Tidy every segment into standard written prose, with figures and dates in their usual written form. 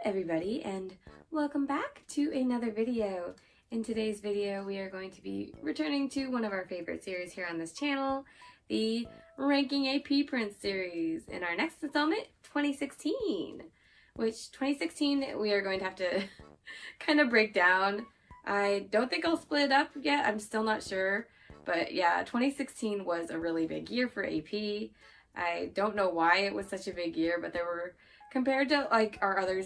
everybody, and welcome back to another video. In today's video we are going to be returning to one of our favorite series here on this channel, the Ranking AP Prints series. In our next installment, 2016, which 2016 we are going to have to kind of break down. I don't think I'll split it up yet, I'm still not sure, but yeah, 2016 was a really big year for AP. I don't know why it was such a big year, but there were, compared to like our other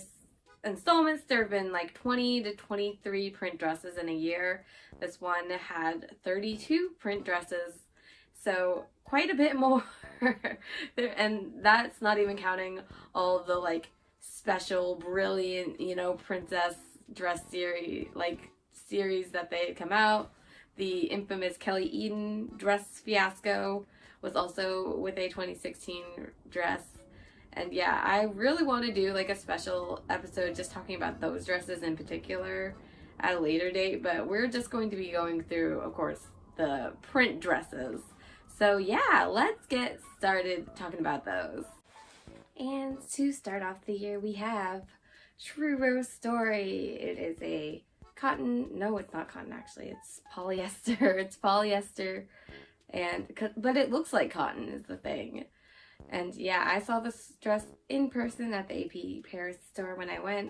installments, there have been like 20 to 23 print dresses in a year. This one had 32 print dresses, so quite a bit more. And that's not even counting all of the like special, brilliant, you know, princess dress series that they come out. The infamous Kelly Eden dress fiasco was also with a 2016 dress. And yeah, I really want to do like a special episode just talking about those dresses in particular at a later date, but we're just going to be going through, of course, the print dresses. So yeah, let's get started talking about those. And to start off the year, we have True Rose Story. It is a cotton, no, it's not cotton actually, it's polyester. It's polyester, but it looks like cotton is the thing. And yeah, I saw this dress in person at the AP Paris store when I went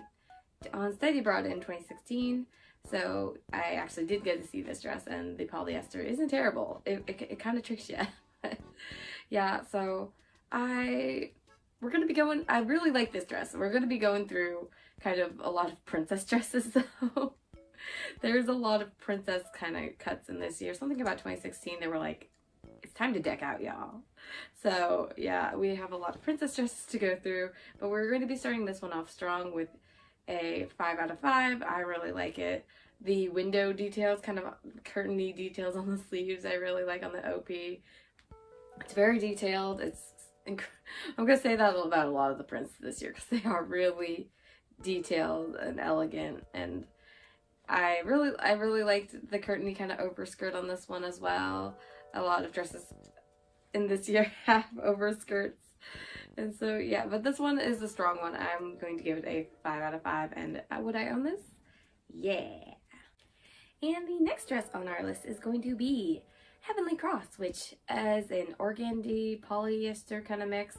on study abroad in 2016. So I actually did get to see this dress, and the polyester isn't terrible. It kind of tricks you. Yeah, so we're going to be going, I really like this dress. We're going to be going through kind of a lot of princess dresses though. There's a lot of princess kind of cuts in this year. Something about 2016, they were like, it's time to deck out, y'all. So yeah, we have a lot of princess dresses to go through, but we're going to be starting this one off strong with a 5 out of 5. I really like it. The window details, kind of curtainy details on the sleeves, I really like on the OP. It's very detailed. I'm going to say that about a lot of the prints this year because they are really detailed and elegant, and I really liked the curtainy kind of overskirt on this one as well. A lot of dresses in this year have overskirts, and so yeah, but this one is a strong one. I'm going to give it a 5 out of 5, and would I own this? Yeah. And the next dress on our list is going to be Heavenly Cross, which is an organdy polyester kind of mix.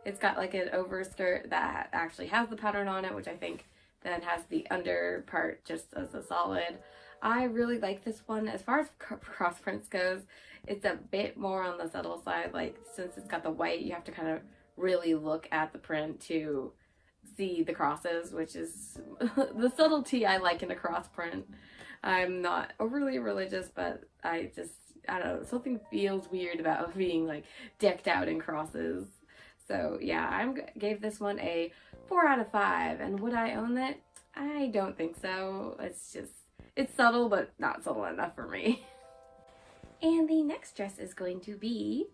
It's got like an overskirt that actually has the pattern on it, which I think then has the under part just as a solid. I really like this one. As far as cross prints goes, it's a bit more on the subtle side. Like, since it's got the white, you have to kind of really look at the print to see the crosses, which is the subtlety I like in a cross print. I'm not overly religious, but I don't know, something feels weird about being like decked out in crosses. So yeah, I gave this one a 4 out of 5, and would I own it? I don't think so. It's subtle, but not subtle enough for me. And the next dress is going to be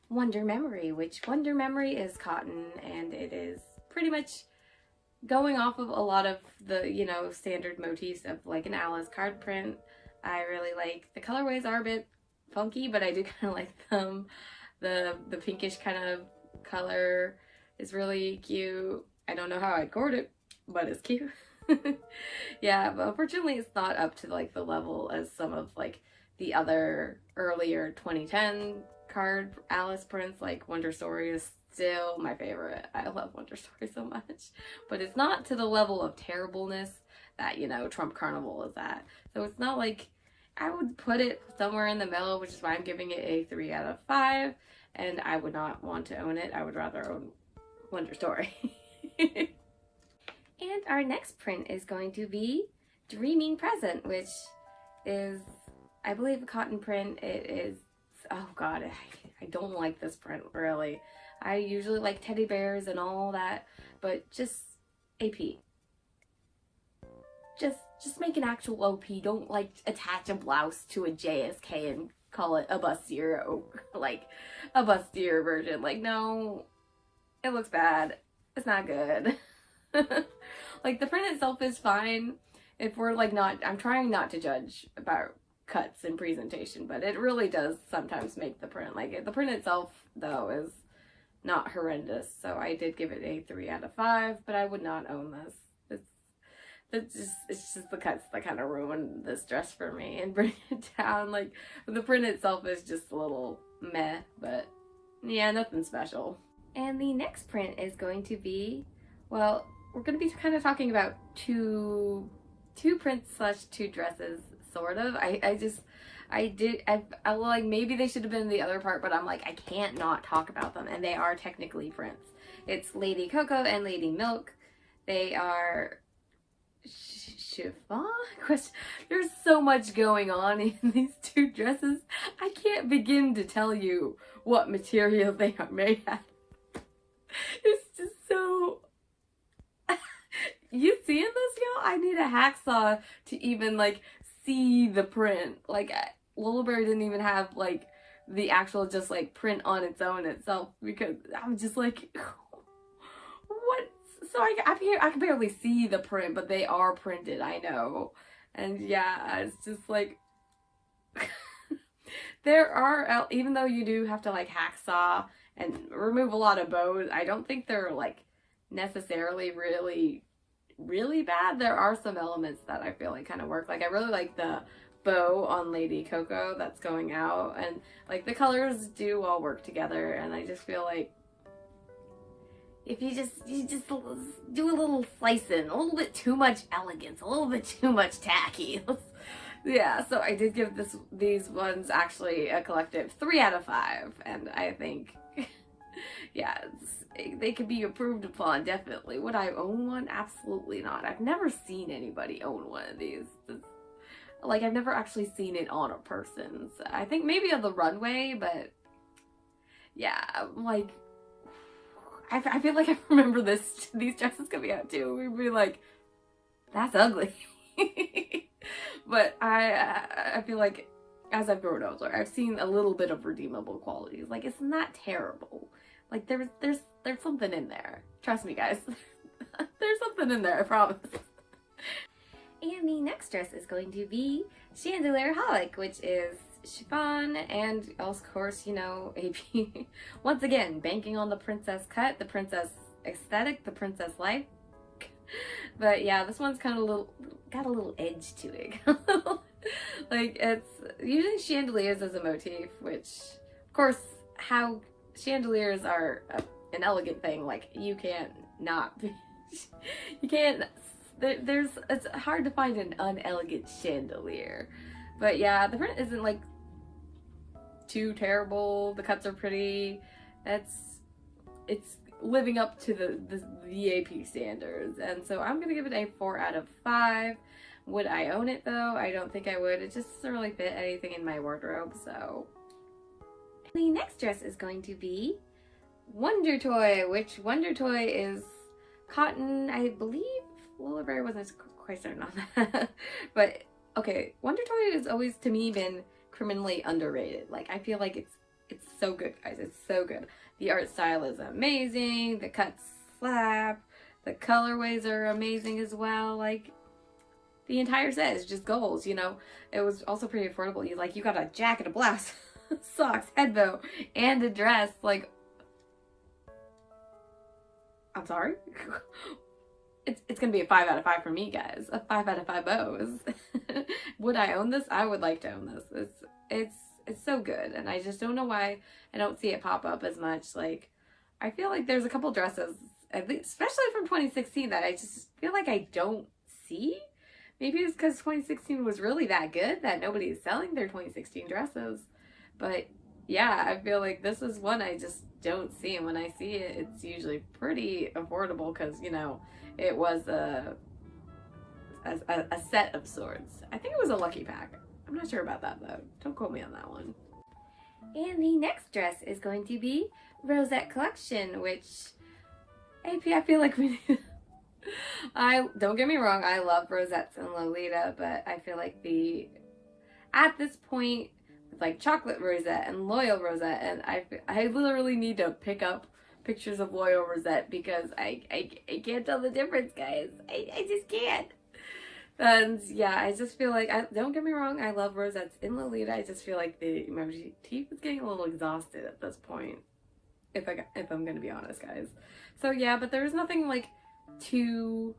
Wonder Memory, which Wonder Memory is cotton, and it is pretty much going off of a lot of the, you know, standard motifs of like an Alice card print. I really like the colorways are a bit funky, but I do kind of like them. The pinkish kind of color is really cute. I don't know how I'd cord it, but it's cute. Yeah, but unfortunately it's not up to like the level as some of like the other earlier 2010 card Alice prints. Like Wonder Story is still my favorite. I love Wonder Story so much, but it's not to the level of terribleness that, you know, Trump Carnival is at. So it's not like, I would put it somewhere in the middle, which is why I'm giving it a 3 out of 5. And I would not want to own it. I would rather own Wonder Story. And our next print is going to be Dreaming Present, which is, I believe, a cotton print. It is, oh god, I don't like this print, really. I usually like teddy bears and all that, but just AP. Just make an actual OP. Don't like attach a blouse to a JSK and call it a bustier, like a bustier version. Like, no, it looks bad. It's not good. Like, the print itself is fine. If we're like I'm trying not to judge about cuts and presentation, but it really does sometimes make the print. Like, the print itself though is not horrendous, so I did give it a 3 out of 5, but I would not own this. it's just the cuts that kind of ruin this dress for me and bring it down. Like, the print itself is just a little meh, but yeah, nothing special. And the next print is going to be, well, we're going to be kind of talking about two prints / two dresses, sort of. I like, maybe they should have been in the other part, but I'm like, I can't not talk about them, and they are technically prints. It's Lady Coco and Lady Milk. They are chiffon? There's so much going on in these two dresses. I can't begin to tell you what material they are made out of. It's just so... You seeing this, y'all? I need a hacksaw to even, like, see the print. Like, Lullaberry didn't even have, like, the actual just, like, print on its own itself, because I'm just like, what? So I can barely see the print, but they are printed, I know. And yeah, it's just like, there are, even though you do have to, like, hacksaw and remove a lot of bows, I don't think they're, like, necessarily really bad. There are some elements that I feel like kind of work. Like, I really like the bow on Lady Coco that's going out, and like the colors do all work together, and I just feel like if you just do a little slicing, a little bit too much elegance, a little bit too much tacky. Yeah, so I did give these ones actually a collective 3 out of 5, and I think yeah, they could be improved upon, definitely. Would I own one? Absolutely not. I've never seen anybody own one of these. Like, I've never actually seen it on a person. So I think maybe on the runway, but yeah, like, I feel like I remember these dresses coming out too. We'd be like, that's ugly. But I feel like as I've grown older, I've seen a little bit of redeemable qualities. Like, it's not terrible. Like, there's something in there. Trust me, guys. There's something in there, I promise. And the next dress is going to be Chandelier Holic, which is chiffon and, of course, you know, AP. Once again, banking on the princess cut, the princess aesthetic, the princess life. But yeah, this one's kind of got a little edge to it. Like, it's using chandeliers as a motif, which, of course, how chandeliers are an elegant thing. Like, you can't not be, you can't, it's hard to find an unelegant chandelier. But yeah, the print isn't like too terrible. The cuts are pretty. It's living up to the AP standards, and so I'm gonna give it a 4 out of 5. Would I own it though? I don't think I would. It just doesn't really fit anything in my wardrobe, so. The next dress is going to be Wonder Toy, which Wonder Toy is cotton, I believe. Lullaberry wasn't quite certain on that. But okay, Wonder Toy has always to me been criminally underrated. Like, I feel like it's so good, guys. It's so good. The art style is amazing. The cuts slap. The colorways are amazing as well. Like, the entire set is just goals, you know. It was also pretty affordable. You got a jacket, a blouse, socks, head bow, and a dress. Like, I'm sorry. It's gonna be a 5 out of 5 for me, guys. A 5 out of 5 bows. Would I own this? I would like to own this. It's so good, and I just don't know why I don't see it pop up as much. Like, I feel like there's a couple dresses, at least, especially from 2016, that I just feel like I don't see. Maybe it's because 2016 was really that good that nobody is selling their 2016 dresses. But yeah, I feel like this is one I just don't see, and when I see it, it's usually pretty affordable because, you know, it was a set of sorts. I think it was a lucky pack. I'm not sure about that though. Don't quote me on that one. And the next dress is going to be Rosette Collection, which I feel like we need. Don't get me wrong, I love Rosettes and Lolita, but I feel like at this point, with like Chocolate Rosette and Loyal Rosette, and I literally need to pick up pictures of Loyal Rosette because I can't tell the difference, guys. I just can't. And yeah, I just feel like, don't get me wrong, I love Rosettes in Lolita. I just feel like the motif is getting a little exhausted at this point, if I'm gonna be honest, guys. So yeah, but there's nothing like too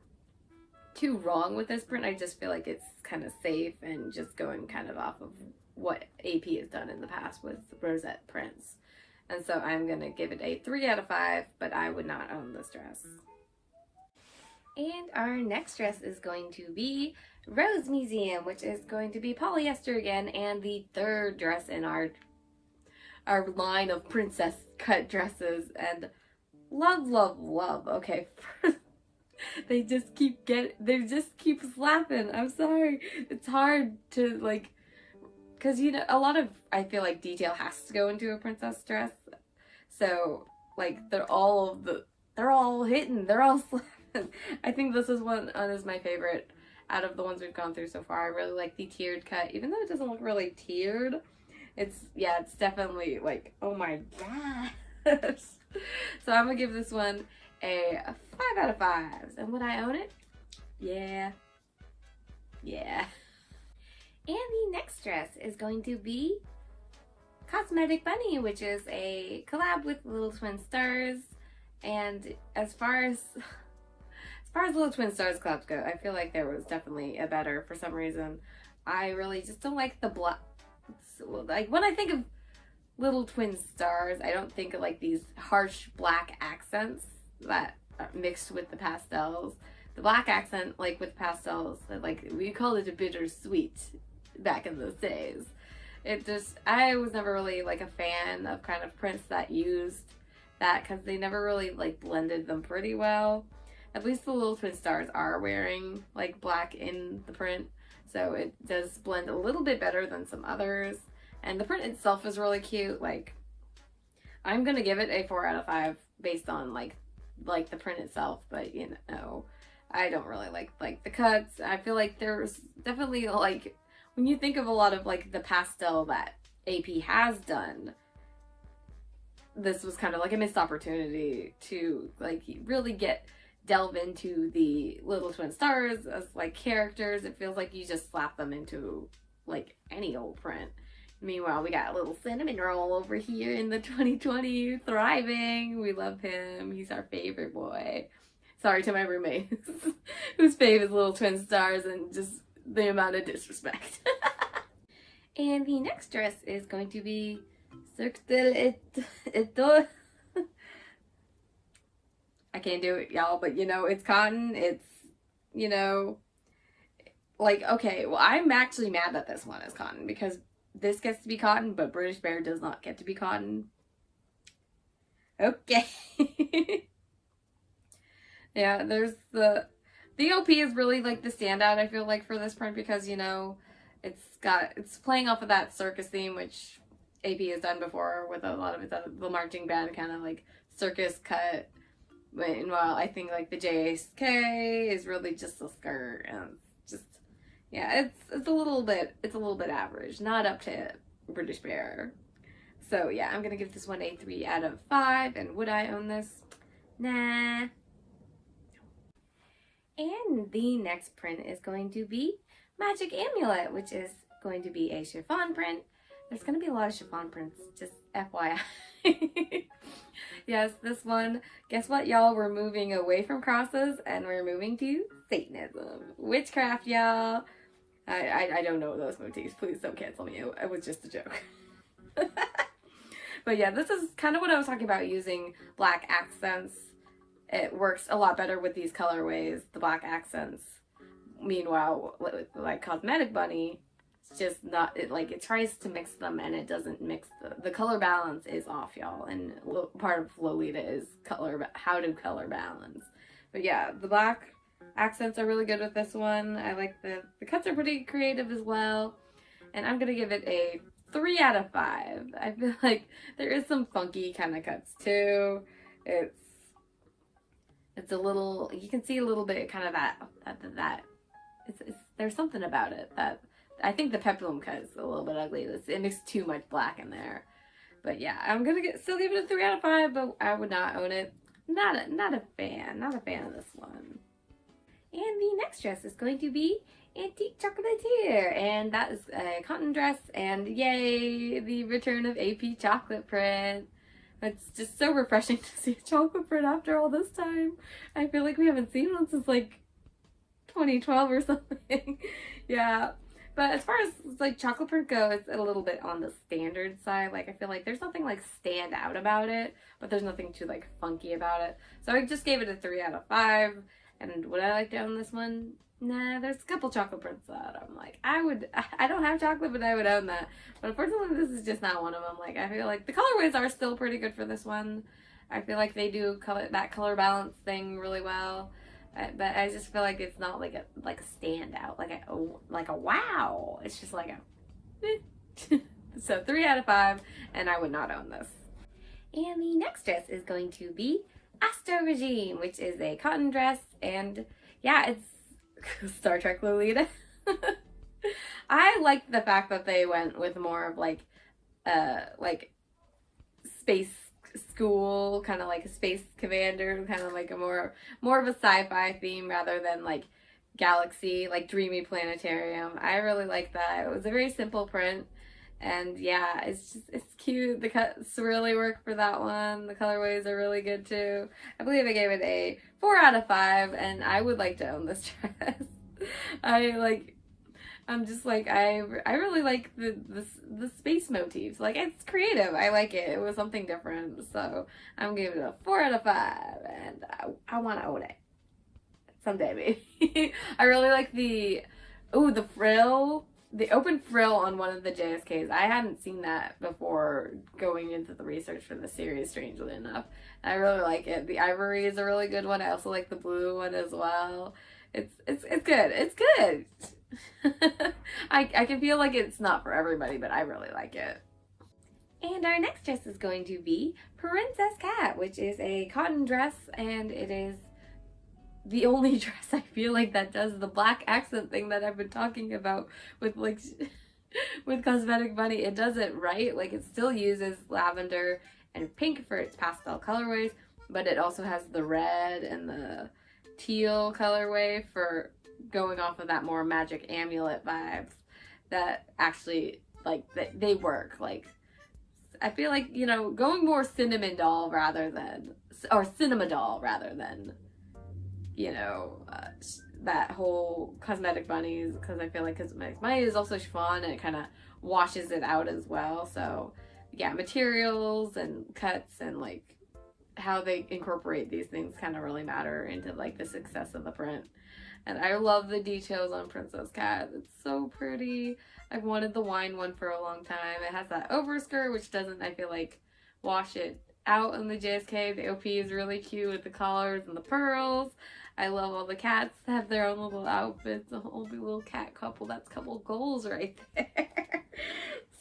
too wrong with this print. I just feel like it's kind of safe and just going kind of off of what AP has done in the past with Rosette prints. And so I'm going to give it a 3 out of 5, but I would not own this dress. And our next dress is going to be Rose Museum, which is going to be polyester again, and the third dress in our line of princess cut dresses. And love, love, love. Okay, they just keep slapping. I'm sorry. It's hard to, like, because, you know, a lot of, I feel like, detail has to go into a princess dress. So, like, they're all hitting. They're all slapping. I think this is one is my favorite out of the ones we've gone through so far. I really like the tiered cut, even though it doesn't look really tiered. It's definitely like, oh my gosh. So I'm gonna give this one a 5 out of 5. And would I own it? Yeah. Yeah. And the next dress is going to be Cosmetic Bunny, which is a collab with Little Twin Stars. And as far as Little Twin Stars collabs go, I feel like there was definitely a better for some reason. I really just don't like the black. Like, when I think of Little Twin Stars, I don't think of like these harsh black accents that are mixed with the pastels. The black accent, like with pastels, like we called it a bittersweet back in those days. I was never really like a fan of kind of prints that used that, because they never really like blended them pretty well. At least the Little Twin Stars are wearing like black in the print, so it does blend a little bit better than some others. And the print itself is really cute. Like, I'm gonna give it a 4 out of 5 based on like the print itself, but you know, I don't really like the cuts. I feel like there's definitely, like, when you think of a lot of like the pastel that AP has done, this was kind of like a missed opportunity to like really delve into the Little Twin Stars as like characters. It feels like you just slap them into like any old print. Meanwhile, we got a little cinnamon roll over here in the 2020 thriving. We love him. He's our favorite boy. Sorry to my roommates whose fave is Little Twin Stars and just the amount of disrespect. And the next dress is going to be Cirque du L'Étoile. I can't do it, y'all, but you know, it's cotton. It's, you know, like, okay, well, I'm actually mad that this one is cotton, because this gets to be cotton, but British Bear does not get to be cotton. Okay. Yeah, there's the OP is really like the standout, I feel like, for this print, because, you know, it's playing off of that circus theme, which AP has done before with a lot of the marching band kind of like circus cut. Meanwhile, I think like the JSK is really just a skirt, and just, yeah, it's a little bit average, not up to British Bear. So yeah, I'm gonna give this one a 3 out of 5. And would I own this? Nah. And the next print is going to be Magic Amulet, which is going to be a chiffon print. There's going to be a lot of chiffon prints, just FYI. Yes, this one, guess what, y'all? We're moving away from crosses and we're moving to Satanism. Witchcraft, y'all. I don't know those motifs. Please don't cancel me. It was just a joke. But yeah, this is kind of what I was talking about, using black accents. It works a lot better with these colorways, the black accents. Meanwhile, like Cosmetic Bunny, it's just not, it tries to mix them and it doesn't mix. The color balance is off, y'all. And part of Lolita is how to color balance. But yeah, the black accents are really good with this one. I like the cuts are pretty creative as well. And I'm going to give it a 3 out of 5. I feel like there is some funky kind of cuts too. It's a little, you can see a little bit kind of that there's something about it that I think the peplum cut is a little bit ugly. It makes too much black in there. But yeah, I'm gonna still give it a 3 out of 5, but I would not own it. Not a fan of this one. And the next dress is going to be Antique Chocolaterie, and that is a cotton dress, and yay, the return of AP chocolate print. It's just so refreshing to see a chocolate print after all this time. I feel like we haven't seen one since like 2012 or something. Yeah. But as far as like chocolate print go, it's a little bit on the standard side. Like I feel like there's nothing like stand out about it, but there's nothing too like funky about it. So I just gave it a 3 out of 5. And would I like to own this one? Nah, there's a couple chocolate prints that I'm like, I don't have chocolate, but I would own that. But unfortunately, this is just not one of them. Like, I feel like the colorways are still pretty good for this one. I feel like they do that color balance thing really well. But I just feel like it's not like a standout, like a wow. It's just like a so 3 out of 5, and I would not own this. And the next dress is going to be Astro Regimen, which is a cotton dress, and yeah, it's Star Trek Lolita. I like the fact that they went with more of like space school, kind of like a space commander, kind of like a more of a sci-fi theme rather than like galaxy, like dreamy planetarium. I really like that. It was a very simple print, and yeah, it's cute. The cuts really work for that one. The colorways are really good too. I believe I gave it a 4 out of 5, and I would like to own this dress. I'm just like, I really like the space motifs. Like, it's creative. I like it. It was something different. So I'm giving it a 4 out of 5, and I want to own it someday, maybe. I really like the frill, the open frill on one of the JSKs. I hadn't seen that before going into the research for the series, strangely enough. I really like it. The ivory is a really good one. I also like the blue one as well. It's good. It's good. I can feel like it's not for everybody, but I really like it. And our next dress is going to be Princess Cat, which is a cotton dress, and it is the only dress I feel like that does the black accent thing that I've been talking about with like with Cosmetic Bunny. It does it right. Like, it still uses lavender and pink for its pastel colorways, but it also has the red and the teal colorway for going off of that more magic amulet vibes that actually, like, they work. Like, I feel like, you know, going more cinnamon doll rather than, or cinema doll rather than, you know, that whole Cosmetic Bunnies, because I feel like Cosmetic Bunny is also chiffon and it kind of washes it out as well. So yeah, materials and cuts and like how they incorporate these things kind of really matter into like the success of the print. And I love the details on Princess Cat. It's so pretty. I've wanted the wine one for a long time. It has that overskirt, which doesn't, I feel like, wash it out in the JSK. The OP is really cute with the collars and the pearls. I love all the cats have their own little outfits. A whole little cat couple. That's a couple goals right there.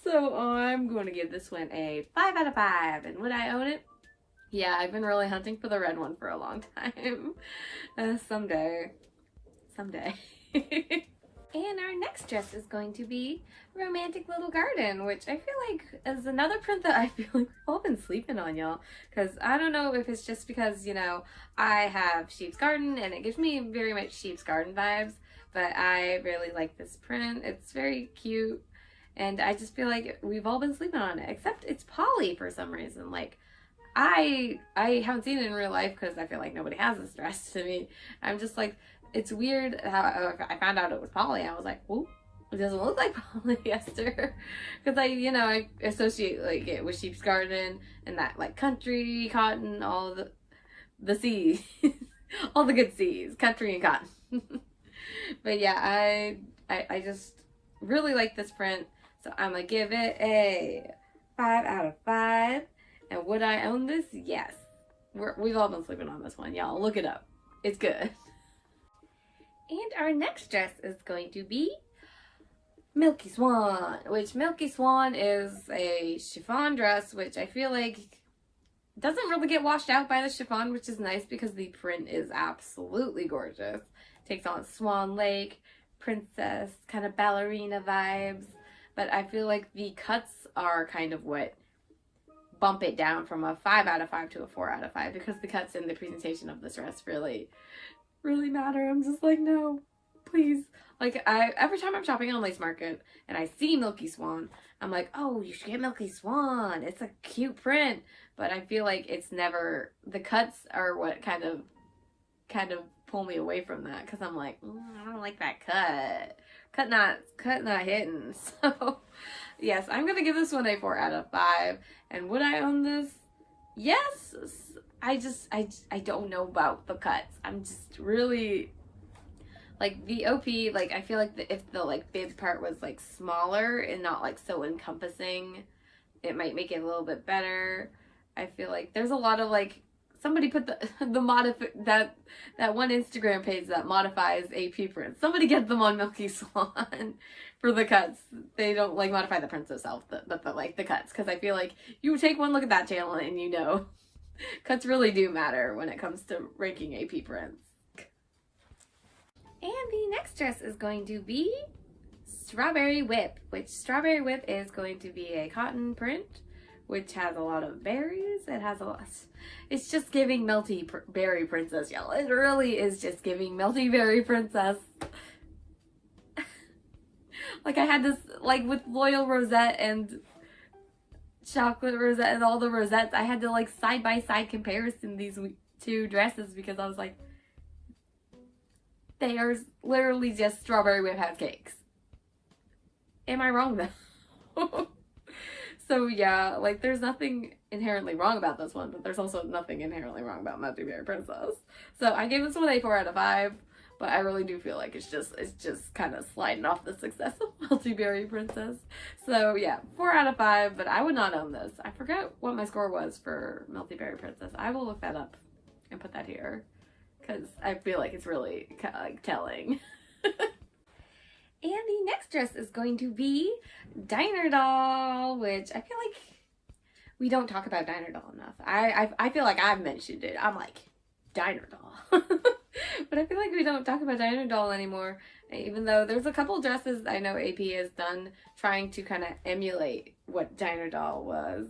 So I'm going to give this one a 5 out of 5. And would I own it? Yeah, I've been really hunting for the red one for a long time. Someday. And our next dress is going to be Romantic Little Garden, which I feel like is another print that I feel like we've all been sleeping on, y'all. Because I don't know if it's just because, you know, I have Sheep's Garden and it gives me very much Sheep's Garden vibes, but I really like this print. It's very cute, and I just feel like we've all been sleeping on it, except it's poly for some reason. Like, I haven't seen it in real life because I feel like nobody has this dress to me. I'm just like, it's weird how I found out it was poly. I was like, whoop, it doesn't look like polyester. Because I associate like it with Sheep's Garden and that like country, cotton, all the C's. All the good C's, country and cotton. But yeah, I just really like this print. So I'm going to give it a 5 out of 5. And would I own this? Yes. We've all been sleeping on this one, y'all. Look it up. It's good. And our next dress is going to be Milky Swan, which Milky Swan is a chiffon dress, which I feel like doesn't really get washed out by the chiffon, which is nice because the print is absolutely gorgeous. Takes on Swan Lake, princess, kind of ballerina vibes, but I feel like the cuts are kind of what bump it down from a 5 out of 5 to a 4 out of 5, because the cuts in the presentation of this dress really matter. I'm just like, no, please. Like, every time I'm shopping on Lace Market and I see Milky Swan, I'm like, oh, you should get Milky Swan. It's a cute print. But I feel like it's never, the cuts are what kind of kind of pull me away from that, because I'm like, I don't like that cut not hitting. So yes, I'm gonna give this one a 4 out of 5. And would I own this? Yes. I don't know about the cuts. I'm just really like the OP, like I feel like if the like bib part was like smaller and not like so encompassing, it might make it a little bit better. I feel like there's a lot of like, somebody put that one Instagram page that modifies AP prints. Somebody get them on Milky Swan for the cuts. They don't like modify the prints themselves, but like the cuts, because I feel like you take one look at that channel and you know cuts really do matter when it comes to ranking AP prints. And the next dress is going to be Strawberry Whip, which Strawberry Whip is going to be a cotton print, which has a lot of berries. It has a lot. It's just giving Melty Berry Princess, y'all. It really is just giving Melty Berry Princess. Like I had this, like with Loyal Rosette and Chocolate Rosette and all the Rosettes, I had to like side-by-side comparison these two dresses, because I was like, they are literally just Strawberry Whip has cakes. Am I wrong though? So yeah, like there's nothing inherently wrong about this one, but there's also nothing inherently wrong about Melty Berry Princess. So I gave this one a 4 out of 5, but I really do feel like it's just kind of sliding off the success of Melty Berry Princess. So yeah, 4 out of 5, but I would not own this. I forgot what my score was for Melty Berry Princess. I will look that up and put that here, because I feel like it's really kind of like telling. And the next dress is going to be Diner Doll, which I feel like we don't talk about Diner Doll enough. I feel like I've mentioned it. I'm like, Diner Doll. But I feel like we don't talk about Diner Doll anymore, even though there's a couple dresses I know AP has done trying to kind of emulate what Diner Doll was.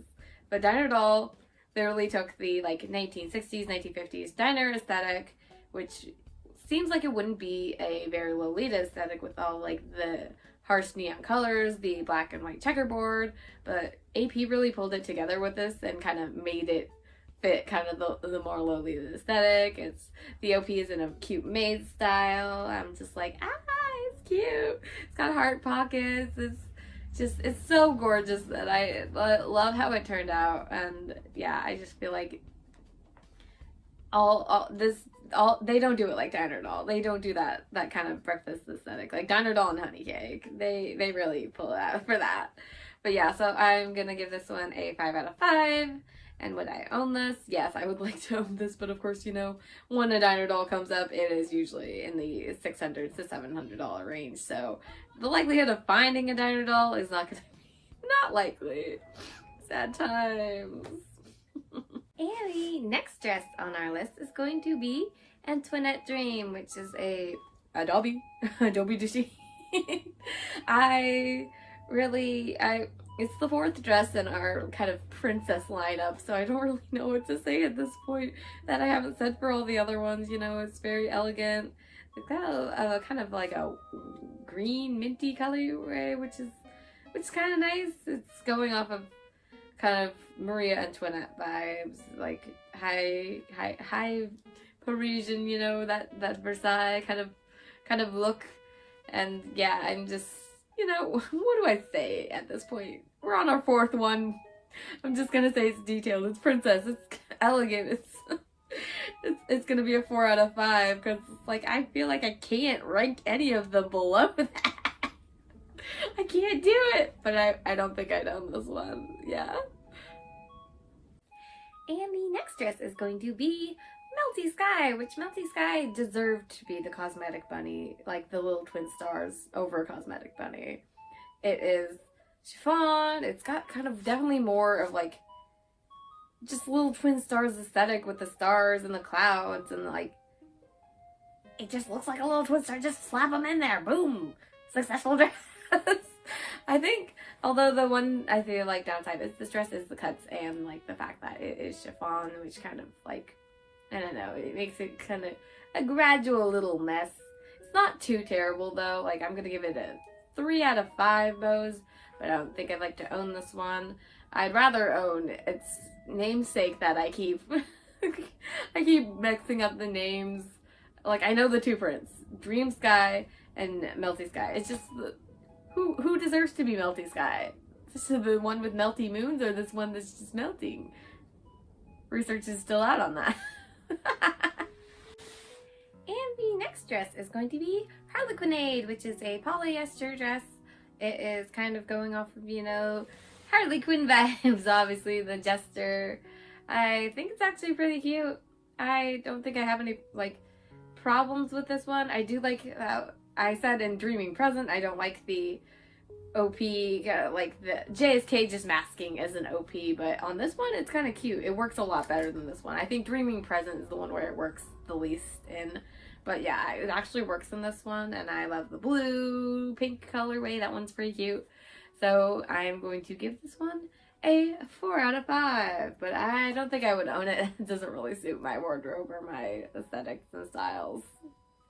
But Diner Doll literally took the like 1960s, 1950s diner aesthetic, which seems like it wouldn't be a very Lolita aesthetic with all like the harsh neon colors, the black and white checkerboard, but AP really pulled it together with this and kind of made it fit kind of the more Lolita aesthetic. It's the OP is in a cute maid style. I'm just like, it's cute. It's got heart pockets. It's so gorgeous that I love how it turned out. And yeah, I just feel like they don't do it like Diner Doll. They don't do that kind of breakfast aesthetic like Diner Doll and Honey Cake. They really pull it out for that. But yeah, so I'm gonna give this one a 5 out of 5. And would I own this? Yes, I would like to own this, but of course, you know, when a Diner Doll comes up, it is usually in the $600 to $700 range. So the likelihood of finding a Diner Doll is not likely. Sad times. And the next dress on our list is going to be Antionette Dream, which is a Adobe Dushi. It's the 4th dress in our kind of princess lineup, so I don't really know what to say at this point that I haven't said for all the other ones. You know, it's very elegant. It's got a kind of like a green minty colorway, which is kind of nice. It's going off of kind of Maria Antoinette vibes, like high Parisian, you know, that Versailles kind of look. And yeah, I'm just, you know, what do I say at this point? We're on our 4th one. I'm just gonna say it's detailed, it's princess, it's elegant, it's gonna be a 4 out of 5, because like I feel like I can't rank any of them below that. I can't do it, but I don't think I'd own this one. Yeah. And the next dress is going to be Melty Sky, which Melty Sky deserved to be the Cosmetic Bunny, like the little twin stars over Cosmetic Bunny. It is chiffon. It's got kind of definitely more of like just little twin stars aesthetic with the stars and the clouds, and like it just looks like a little twin star. Just slap them in there. Boom. Successful dress. I think, although the one I feel like downside is this dress is the cuts and like the fact that it is chiffon, which kind of like, I don't know, it makes it kind of a gradual little mess. It's not too terrible though. Like I'm gonna give it a 3 out of 5 bows, but I don't think I'd like to own this one. I'd rather own its namesake that I keep I keep mixing up the names like, I know the two prints, Dream Sky and Melty Sky. It's just, who deserves to be Melty Sky? Is this the one with melty moons or this one that's just melting? Research is still out on that. And the next dress is going to be Harlequinade, which is a polyester dress. It is kind of going off of, you know, Harley Quinn vibes, obviously, the jester. I think it's actually pretty cute. I don't think I have any, like, problems with this one. I do like, I said in Dreaming Present, I don't like the OP, like the JSK just masking as an OP, but on this one, it's kind of cute. It works a lot better than this one. I think Dreaming Present is the one where it works the least in. But yeah, it actually works in this one, and I love the blue, pink colorway. That one's pretty cute. So I'm going to give this one a 4 out of 5, but I don't think I would own it. It doesn't really suit my wardrobe or my aesthetics and styles.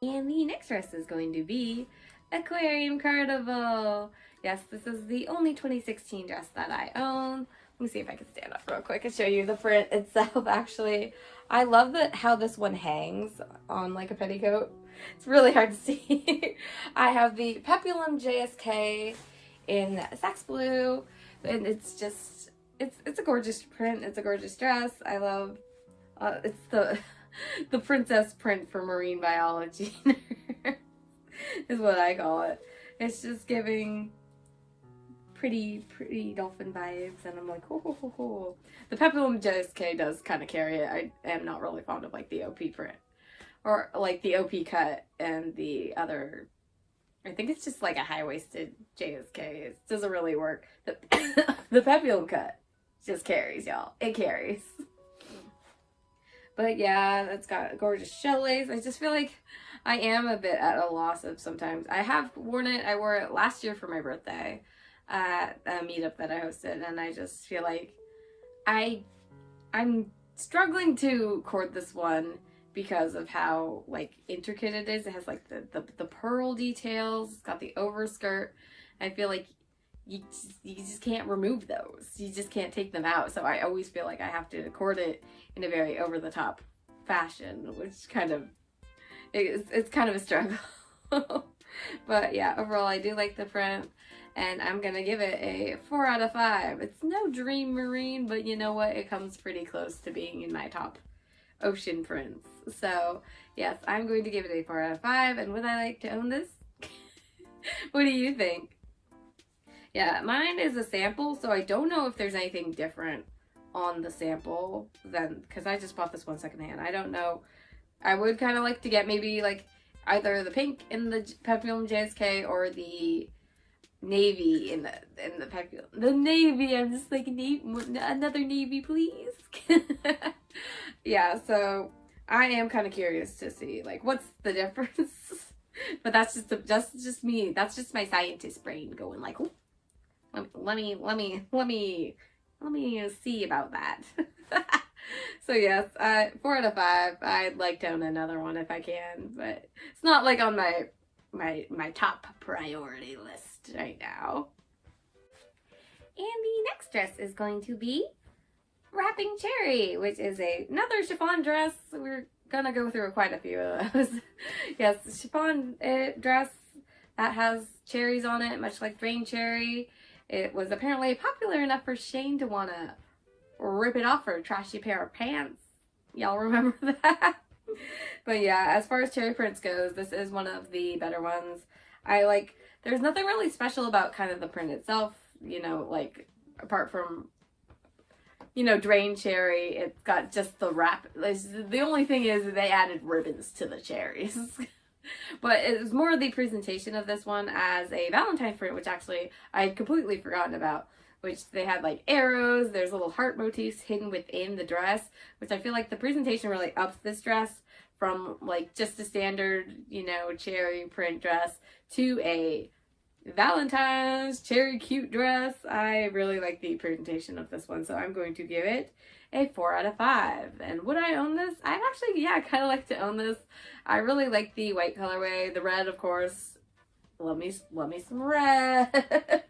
And the next dress is going to be Aquarium Carnival. Yes, this is the only 2016 dress that I own. Let me see if I can stand up real quick and show you the print itself, actually. I love how this one hangs on like a petticoat. It's really hard to see. I have the Peplum JSK in Sax Blue, and it's just, it's a gorgeous print. It's a gorgeous dress. I love, it's the princess print for marine biology is what I call it. It's just giving pretty dolphin vibes, and I'm like, ho. The Peplum JSK does kind of carry it. I am not really fond of like the OP print, or like the OP cut, and the other, I think it's just like a high-waisted JSK. It doesn't really work. The Peplum cut just carries, y'all. It carries. But yeah, it's got gorgeous shell lace. I just feel like I am a bit at a loss of sometimes. I have worn it. I wore it last year for my birthday at a meetup that I hosted, and I just feel like I'm struggling to cord this one because of how like intricate it is. It has like the pearl details. It's got the overskirt. I feel like you just can't remove those. You just can't take them out. So I always feel like I have to cord it in a very over-the-top fashion, which kind of, it's kind of a struggle. But yeah, overall I do like the print, and I'm gonna give it a 4 out of 5. It's no dream marine, but you know what? It comes pretty close to being in my top ocean prints. So yes, I'm going to give it a 4 out of 5. And would I like to own this? What do you think? Yeah, mine is a sample, so I don't know if there's anything different on the sample than, because I just bought this one secondhand. I don't know. I would kind of like to get maybe like either the pink in the Peplum JSK or the navy in the Peplum. The navy, I'm just like, another navy, please. Yeah, so I am kind of curious to see like what's the difference. But that's just me. That's just my scientist brain going like, oh, let me see about that. So yes, 4 out of 5. I'd like to own another one if I can, but it's not like on my top priority list right now. And the next dress is going to be Wrapping Cherry, which is another chiffon dress. We're gonna go through quite a few of those. Yes, chiffon dress that has cherries on it, much like Drain Cherry. It was apparently popular enough for Shane to want to rip it off for a trashy pair of pants. Y'all remember that? But yeah, as far as cherry prints goes, this is one of the better ones. There's nothing really special about kind of the print itself, you know, like apart from, you know, Drain Cherry. It's got just the wrap. The only thing is they added ribbons to the cherries. But it was more the presentation of this one as a Valentine's print, which actually I had completely forgotten about, which they had like arrows, there's little heart motifs hidden within the dress, which I feel like the presentation really ups this dress from like just a standard, you know, cherry print dress to a Valentine's cherry cute dress. I really like the presentation of this one, so I'm going to give it a 4 out of 5. And would I own this? I'd actually, yeah, kind of like to own this. I really like the white colorway, the red, of course. Love me some red.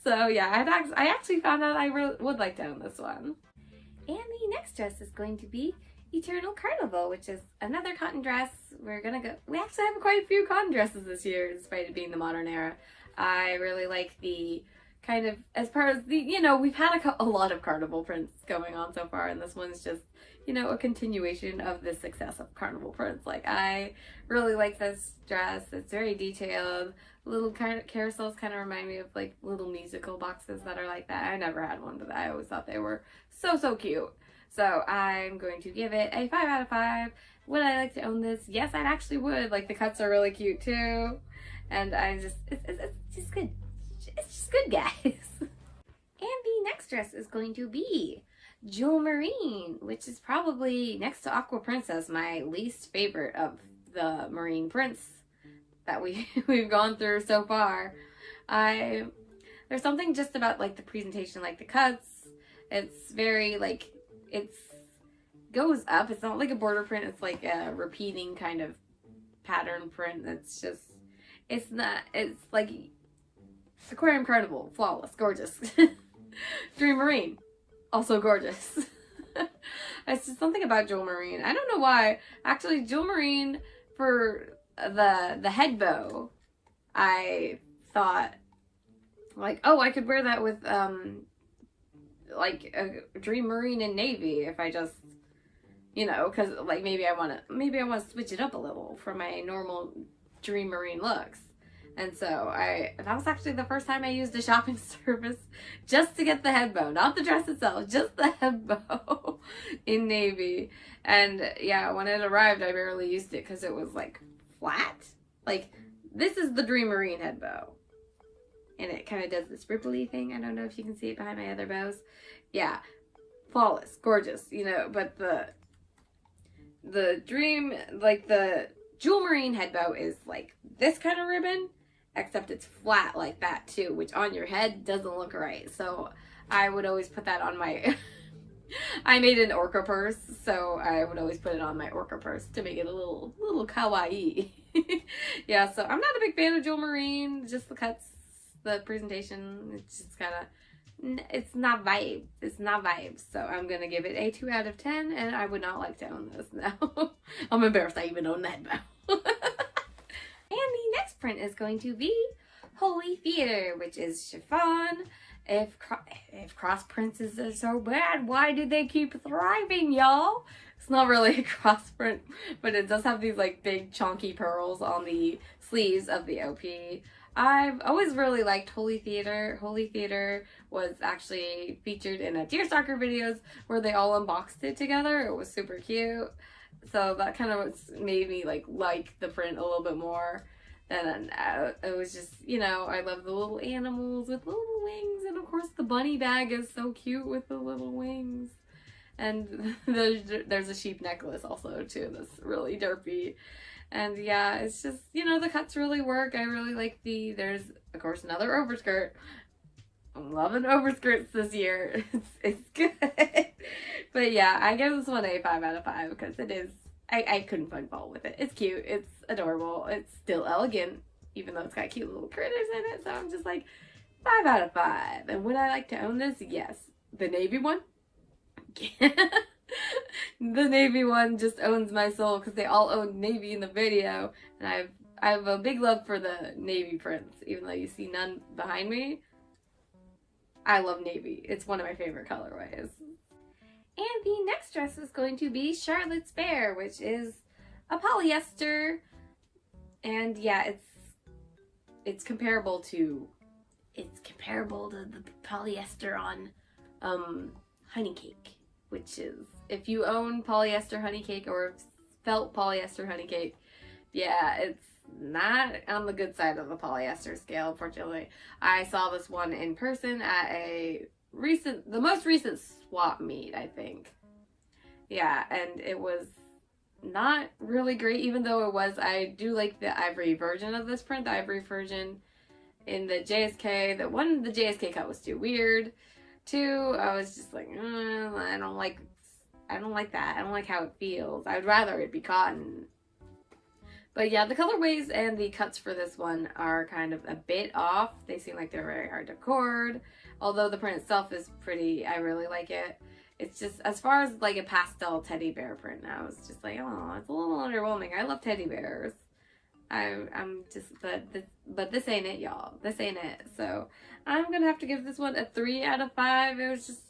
So yeah, I actually found out I would like to own this one. And the next dress is going to be Eternal Carnival, which is another cotton dress. We actually have quite a few cotton dresses this year, despite it being the modern era. I really like the kind of, as far as the, you know, we've had a lot of carnival prints going on so far, and this one's just, you know, a continuation of the success of carnival prints. Like, I really like this dress. It's very detailed. Little kind of carousels kind of remind me of like little musical boxes that are like that. I never had one, but I always thought they were so cute. So I'm going to give it a 5 out of 5. Would I like to own this? Yes, I actually would. Like, the cuts are really cute too. And it's just good. It's just good, guys. And the next dress is going to be Jewel Marine, which is probably, next to Aqua Princess, my least favorite of the marine prints that we've gone through so far. There's something just about like the presentation, like the cuts. It's very like, it goes up. It's not like a border print. It's like a repeating kind of pattern print. It's like Aquarium Carnival, flawless, gorgeous. Dream Marine, also gorgeous. It's just something about Jewel Marine. I don't know why. Actually, Jewel Marine, for the head bow, I thought like, oh, I could wear that with like a Dream Marine and navy if I just, you know, because like maybe I want to switch it up a little from my normal Dream Marine looks. And so that was actually the first time I used a shopping service just to get the head bow, not the dress itself, just the head bow in navy. And yeah, when it arrived, I barely used it because it was like flat. Like, this is the Dream Marine head bow. And it kind of does this ripply thing. I don't know if you can see it behind my other bows. Yeah, flawless, gorgeous, you know, but the Dream, like the Jewel Marine head bow is like this kind of ribbon, except it's flat like that too, which on your head doesn't look right. So I would always put that on my, I made an orca purse, so I would always put it on my orca purse to make it a little kawaii. Yeah, so I'm not a big fan of Jewel Marine, just the cuts, the presentation, it's just kind of, it's not vibe. It's not vibes. So I'm going to give it a 2 out of 10, and I would not like to own this now. I'm embarrassed I even own that bow. And the next print is going to be Holy Theater, which is chiffon. If cross prints are so bad, why do they keep thriving, y'all? It's not really a cross print, but it does have these like big chunky pearls on the sleeves of the OP. I've always really liked Holy Theater. Holy Theater was actually featured in a Deerstalker videos where they all unboxed it together. It was super cute. So that kind of made me like the print a little bit more. And it was just, you know, I love the little animals with little wings. And of course the bunny bag is so cute with the little wings. And there's a sheep necklace also too that's really derpy. And yeah, it's just, you know, the cuts really work. I really like there's, of course, another overskirt. I'm loving overskirts this year. It's good. But yeah, I give this one a 5 out of 5 because it is, I couldn't find fault with it. It's cute. It's adorable. It's still elegant, even though it's got cute little critters in it. So I'm just like, 5 out of 5. And would I like to own this? Yes. The navy one? The navy one just owns my soul because they all own navy in the video, and I have a big love for the navy prints, even though you see none behind me. I love navy. It's one of my favorite colorways. And the next dress is going to be Charlotte's Bear, which is a polyester, and yeah, it's comparable to the polyester on Honey Cake, which is, if you own polyester honey cake or felt polyester honey cake, yeah, it's not on the good side of the polyester scale, unfortunately. I saw this one in person at the most recent swap meet, I think. Yeah, and it was not really great, even though I do like the ivory version of this print. The ivory version in the JSK, the JSK cut was too weird. 2, I was just like, I don't like that. I don't like how it feels. I'd rather it be cotton. But yeah, the colorways and the cuts for this one are kind of a bit off. They seem like they're very hard to cord. Although the print itself is pretty, I really like it. it's just, as far as like a pastel teddy bear print now, it's just like, oh, it's a little underwhelming. I love teddy bears. I'm just, but this ain't it, y'all. This ain't it. So I'm gonna have to give this one a 3 out of 5. It was just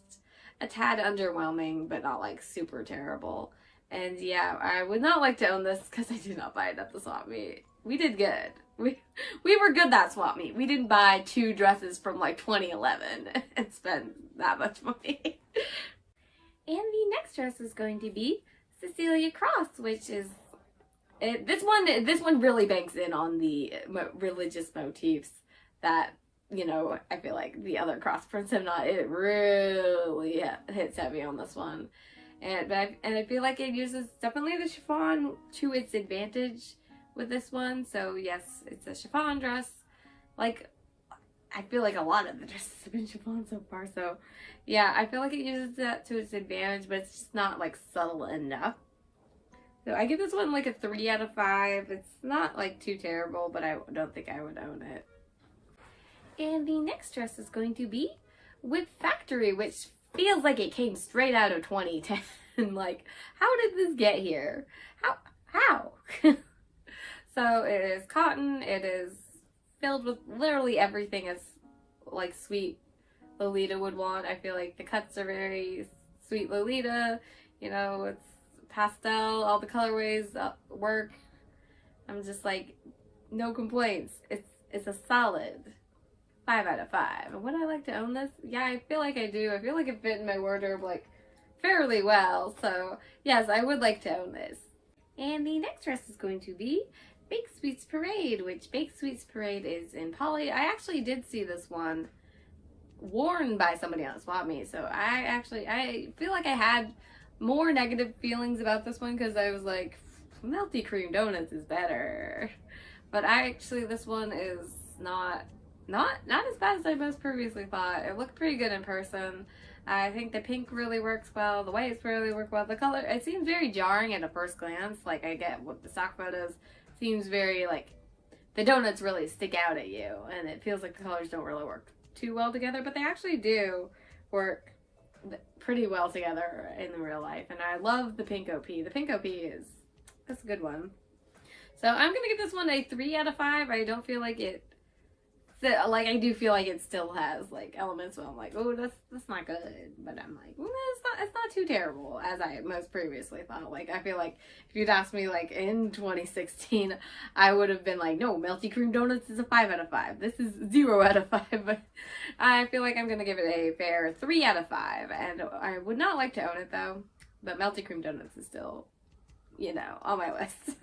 a tad underwhelming, but not like super terrible. And yeah, I would not like to own this because I did not buy it at the swap meet. We did good. We were good that swap meet. We didn't buy 2 dresses from like 2011 and spend that much money. And the next dress is going to be Cecilia Cross, which is this one really banks in on the religious motifs that, you know, I feel like the other cross prints have not. It really hits heavy on this one. And I feel like it uses definitely the chiffon to its advantage with this one. So yes, it's a chiffon dress. Like, I feel like a lot of the dresses have been chiffon so far. So yeah, I feel like it uses that to its advantage, but it's just not like subtle enough. So I give this one like a 3 out of 5. It's not like too terrible, but I don't think I would own it. And the next dress is going to be with Factory, which feels like it came straight out of 2010. Like, how did this get here? How? So it is cotton. It is filled with literally everything as like sweet Lolita would want. I feel like the cuts are very sweet Lolita. You know, it's pastel. All the colorways work. I'm just like, no complaints. It's a solid 5 out of 5. Would I like to own this? Yeah, I feel like I do. I feel like it fit in my wardrobe like fairly well. So yes, I would like to own this. And the next dress is going to be Baked Sweets Parade, which Baked Sweets Parade is in poly. I actually did see this one worn by somebody on a swap meet. So I feel like I had more negative feelings about this one because I was like, Melty Cream Donuts is better. But this one is not as bad as I most previously thought. It looked pretty good in person. I think the pink really works well. The whites really work well. The color, it seems very jarring at a first glance. Like, I get what the stock photos seems very like, the donuts really stick out at you. And it feels like the colors don't really work too well together. But they actually do work pretty well together in real life. And I love the pink OP. The pink OP that's a good one. So I'm going to give this one a 3 out of 5. I don't feel like it, like, I do feel like it still has like elements where I'm like, oh, that's not good, but I'm like, it's not too terrible as I most previously thought. Like, I feel like if you'd asked me like in 2016, I would have been like, no, Melty Cream Donuts is a 5 out of 5. This is 0 out of 5. But I feel like I'm gonna give it a fair 3 out of 5, and I would not like to own it though. But Melty Cream Donuts is still, you know, on my list.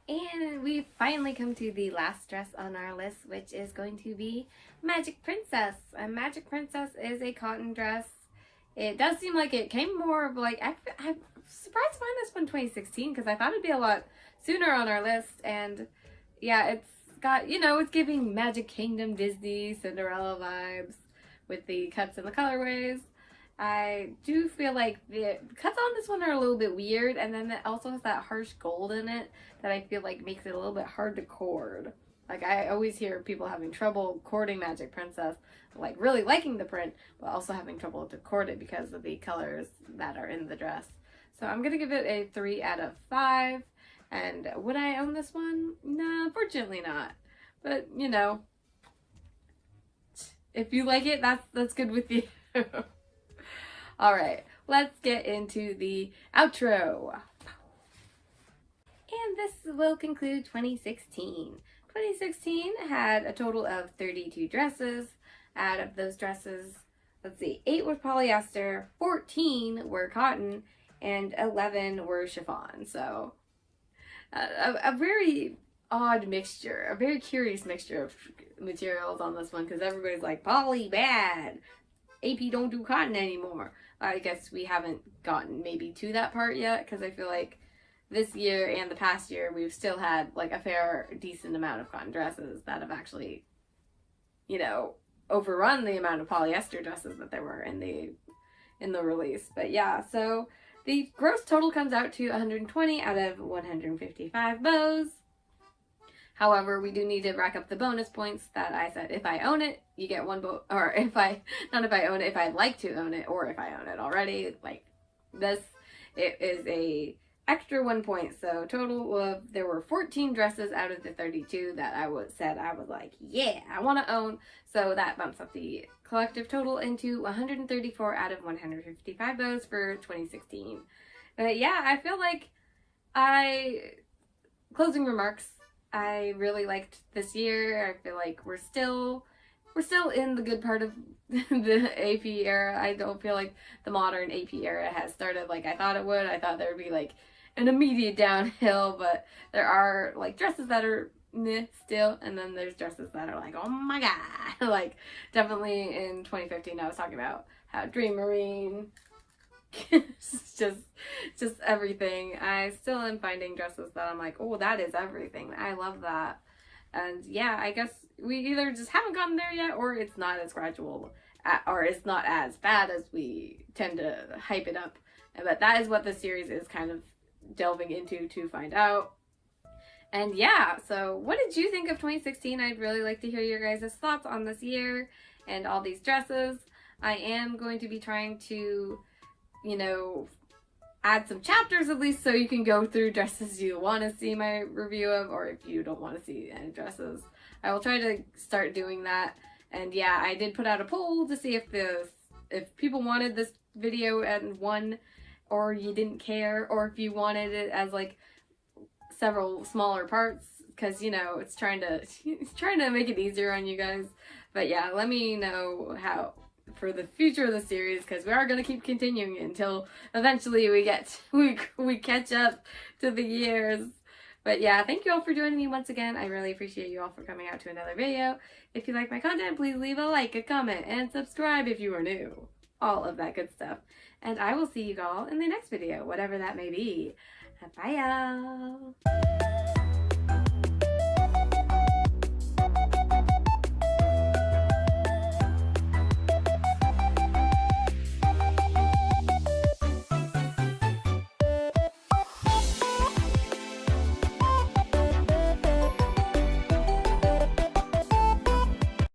And we've finally come to the last dress on our list, which is going to be Magic Princess. A Magic Princess is a cotton dress. It does seem like it came more of like, I'm surprised to find this one 2016 because I thought it'd be a lot sooner on our list. And yeah, it's got, you know, it's giving Magic Kingdom, Disney, Cinderella vibes with the cuts and the colorways. I do feel like the cuts on this one are a little bit weird, and then it also has that harsh gold in it that I feel like makes it a little bit hard to cord. Like, I always hear people having trouble cording Magic Princess, like really liking the print, but also having trouble to cord it because of the colors that are in the dress. So I'm gonna give it a 3 out of 5. And would I own this one? No, unfortunately not. But, you know, if you like it, that's good with you. Alright, let's get into the outro. And this will conclude 2016. 2016 had a total of 32 dresses. Out of those dresses, let's see, 8 were polyester, 14 were cotton, and 11 were chiffon. So, a very odd mixture, a very curious mixture of materials on this one, because everybody's like, poly bad. AP don't do cotton anymore. I guess we haven't gotten maybe to that part yet, because I feel like this year and the past year we've still had like a fair decent amount of cotton dresses that have actually, you know, overrun the amount of polyester dresses that there were in the release. But yeah, so the gross total comes out to 120 out of 155 bows. However, we do need to rack up the bonus points that I said if I own it, you get one or if I, not if I own it, if I'd like to own it, or if I own it already, like this, it is a extra 1 point. So total of, there were 14 dresses out of the 32 that I said I was like, yeah, I want to own. So that bumps up the collective total into 134 out of 155 bows for 2016. But yeah, I feel like closing remarks, I really liked this year. I feel like we're still in the good part of the AP era. I don't feel like the modern AP era has started like I thought it would. I thought there would be like an immediate downhill, but there are like dresses that are meh still, and then there's dresses that are like, oh my god. Like definitely in 2015 I was talking about how Dream Marine it's just everything. I still am finding dresses that I'm like, oh, that is everything. I love that. And yeah, I guess we either just haven't gotten there yet, or it's not as gradual, or it's not as bad as we tend to hype it up. But that is what the series is kind of delving into to find out. And yeah, so what did you think of 2016? I'd really like to hear your guys' thoughts on this year and all these dresses. I am going to be trying to, you know, add some chapters at least so you can go through dresses you want to see my review of, or if you don't want to see any dresses. I will try to start doing that. And yeah, I did put out a poll to see if people wanted this video in one, or you didn't care, or if you wanted it as like several smaller parts, because you know it's trying to make it easier on you guys. But yeah, let me know how for the future of the series, because we are going to keep continuing until eventually we catch up to the years. But yeah, thank you all for joining me once again. I really appreciate you all for coming out to another video. If you like my content, please leave a like, a comment, and subscribe if you are new. All of that good stuff. And I will see you all in the next video, whatever that may be. Bye y'all!